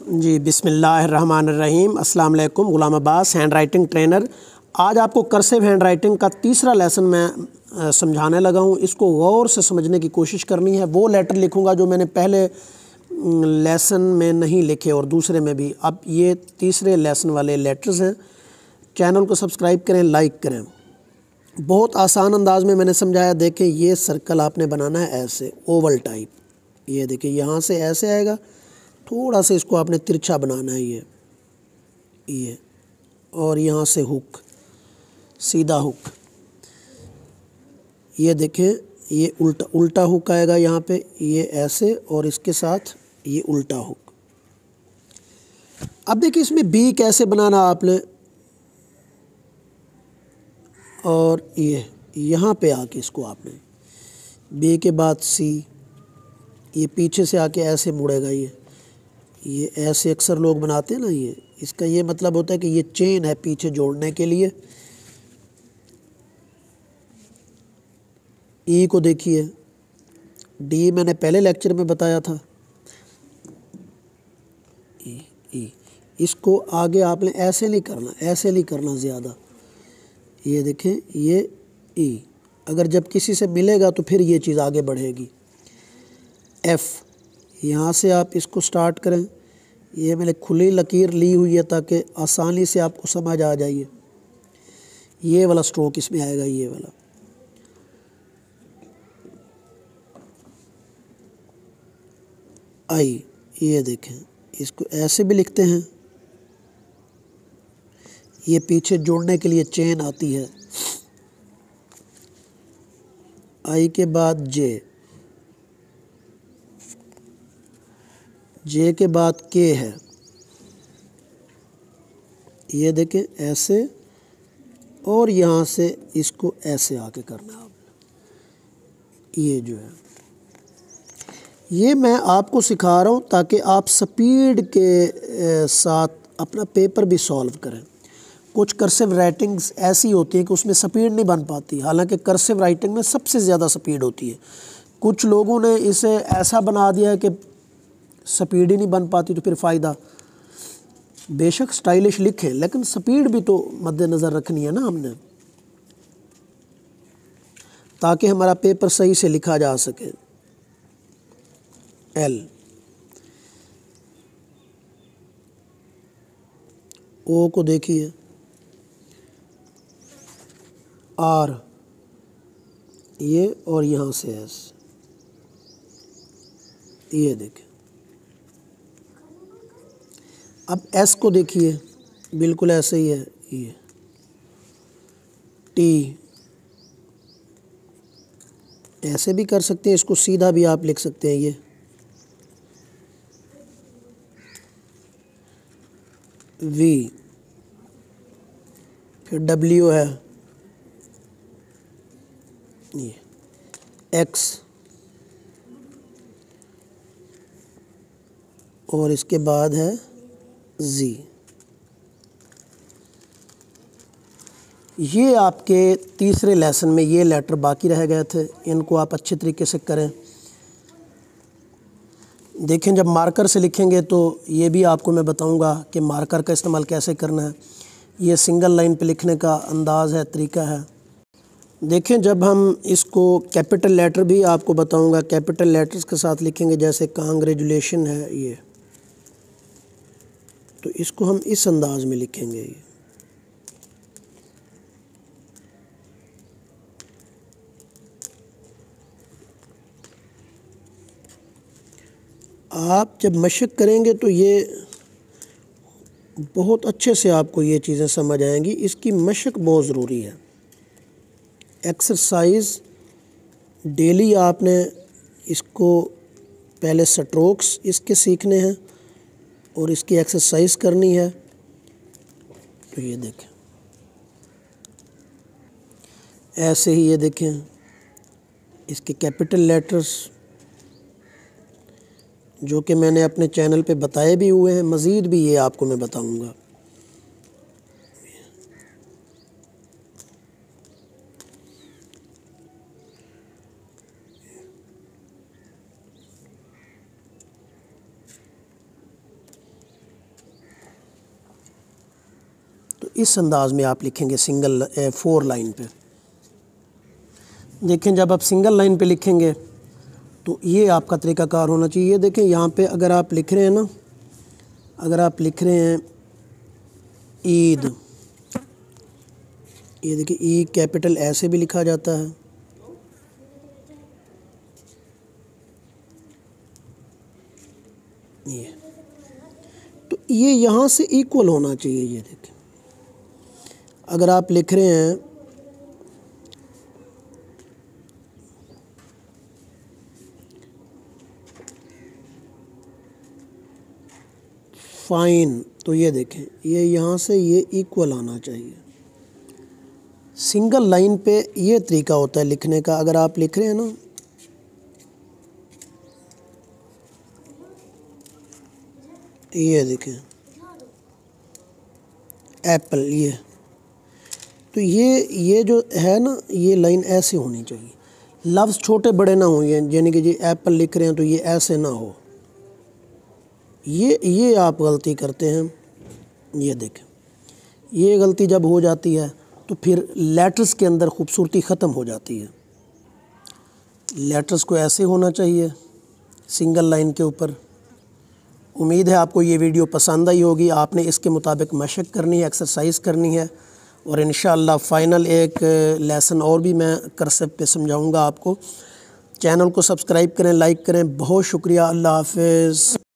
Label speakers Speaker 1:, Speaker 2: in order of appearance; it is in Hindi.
Speaker 1: जी बिस्मिल्लाहिर्रहमानिर्रहीम। अस्सलाम वालेकुम। गुलाम अब्बास, हैंड राइटिंग ट्रेनर। आज आपको कर्सिव हैंड राइटिंग का तीसरा लेसन मैं समझाने लगा हूँ। इसको गौर से समझने की कोशिश करनी है। वो लेटर लिखूँगा जो मैंने पहले लेसन में नहीं लिखे और दूसरे में भी। अब ये तीसरे लेसन वाले लेटर्स हैं। चैनल को सब्सक्राइब करें, लाइक करें। बहुत आसान अंदाज में मैंने समझाया। देखें, ये सर्कल आपने बनाना है ऐसे ओवल टाइप। ये देखिए, यहाँ से ऐसे आएगा, थोड़ा सा इसको आपने तिरछा बनाना है ये और यहाँ से हुक, सीधा हुक। ये देखें, ये उल्टा उल्टा हुक आएगा यहाँ पे, ये ऐसे, और इसके साथ ये उल्टा हुक। अब देखिए, इसमें बी कैसे बनाना आपने, और ये यहाँ पे आके इसको आपने बी के बाद सी, ये पीछे से आके ऐसे मुड़ेगा। ये ऐसे अक्सर लोग बनाते हैं ना। ये इसका ये मतलब होता है कि ये चेन है पीछे जोड़ने के लिए। ई को देखिए, डी मैंने पहले लेक्चर में बताया था। ई इसको आगे आपने ऐसे नहीं करना, ऐसे नहीं करना ज़्यादा। ये देखें, ये ई अगर जब किसी से मिलेगा तो फिर ये चीज़ आगे बढ़ेगी। एफ़, यहाँ से आप इसको स्टार्ट करें। ये मैंने खुली लकीर ली हुई है ताकि आसानी से आपको समझ आ जाइए। ये वाला स्ट्रोक इसमें आएगा, ये वाला। आई, ये देखें, इसको ऐसे भी लिखते हैं। ये पीछे जोड़ने के लिए चेन आती है। आई के बाद जे, जे के बाद के है। ये देखें ऐसे, और यहाँ से इसको ऐसे आके करना है आपने। ये जो है, ये मैं आपको सिखा रहा हूँ ताकि आप स्पीड के साथ अपना पेपर भी सॉल्व करें। कुछ कर्सिव राइटिंग्स ऐसी होती है कि उसमें स्पीड नहीं बन पाती, हालांकि कर्सिव राइटिंग में सबसे ज़्यादा स्पीड होती है। कुछ लोगों ने इसे ऐसा बना दिया है कि स्पीड ही नहीं बन पाती, तो फिर फ़ायदा। बेशक स्टाइलिश लिखें, लेकिन स्पीड भी तो मद्देनज़र रखनी है ना हमने, ताकि हमारा पेपर सही से लिखा जा सके। एल, ओ को देखिए, आर, ये, और यहाँ से एस। ये देखें। अब एस को देखिए, बिल्कुल ऐसे ही है। ये टी, ऐसे भी कर सकते हैं, इसको सीधा भी आप लिख सकते हैं। ये वी, फिर डब्ल्यू है, ये एक्स, और इसके बाद है जी। ये आपके तीसरे लेसन में ये लेटर बाकी रह गए थे। इनको आप अच्छे तरीके से करें। देखें, जब मार्कर से लिखेंगे तो ये भी आपको मैं बताऊंगा कि मार्कर का इस्तेमाल कैसे करना है। ये सिंगल लाइन पे लिखने का अंदाज़ है, तरीका है। देखें, जब हम इसको कैपिटल लेटर भी आपको बताऊंगा, कैपिटल लेटर्स के साथ लिखेंगे, जैसे कांग्रेचुलेशन है ये, तो इसको हम इस अंदाज में लिखेंगे। ये आप जब मशक करेंगे तो ये बहुत अच्छे से आपको ये चीज़ें समझ आएंगी। इसकी मशक बहुत ज़रूरी है। एक्सरसाइज डेली आपने इसको पहले स्ट्रोक्स इसके सीखने हैं और इसकी एक्सरसाइज करनी है। तो ये देखें, ऐसे ही ये देखें, इसके कैपिटल लेटर्स जो कि मैंने अपने चैनल पे बताए भी हुए हैं, मज़ीद भी ये आपको मैं बताऊंगा। तो इस अंदाज में आप लिखेंगे सिंगल 4 लाइन पे। देखें जब आप सिंगल लाइन पे लिखेंगे तो ये आपका तरीक़ाकार होना चाहिए। ये देखें यहाँ पे अगर आप लिख रहे हैं ना, अगर आप लिख रहे हैं ईद, ये देखिए ई कैपिटल ऐसे भी लिखा जाता है, ये तो ये यहाँ से इक्वल होना चाहिए। ये देखें अगर आप लिख रहे हैं फाइन, तो ये देखें ये यहाँ से ये इक्वल आना चाहिए। सिंगल लाइन पे ये तरीका होता है लिखने का। अगर आप लिख रहे हैं ना, ये देखें एप्पल, ये तो ये जो है ना, ये लाइन ऐसे होनी चाहिए। लफ्ज़ छोटे बड़े ना हो, यानी कि जी एप्पल लिख रहे हैं तो ये ऐसे ना हो, ये आप गलती करते हैं। ये देखें ये गलती जब हो जाती है तो फिर लेटर्स के अंदर खूबसूरती ख़त्म हो जाती है। लेटर्स को ऐसे होना चाहिए सिंगल लाइन के ऊपर। उम्मीद है आपको ये वीडियो पसंद आई होगी। आपने इसके मुताबिक मशक करनी है, एक्सरसाइज करनी है, और इंशाअल्लाह फ़ाइनल एक लेसन और भी मैं कर्सिव पे समझाऊंगा आपको। चैनल को सब्सक्राइब करें, लाइक करें। बहुत शुक्रिया। अल्लाह हाफ़िज़।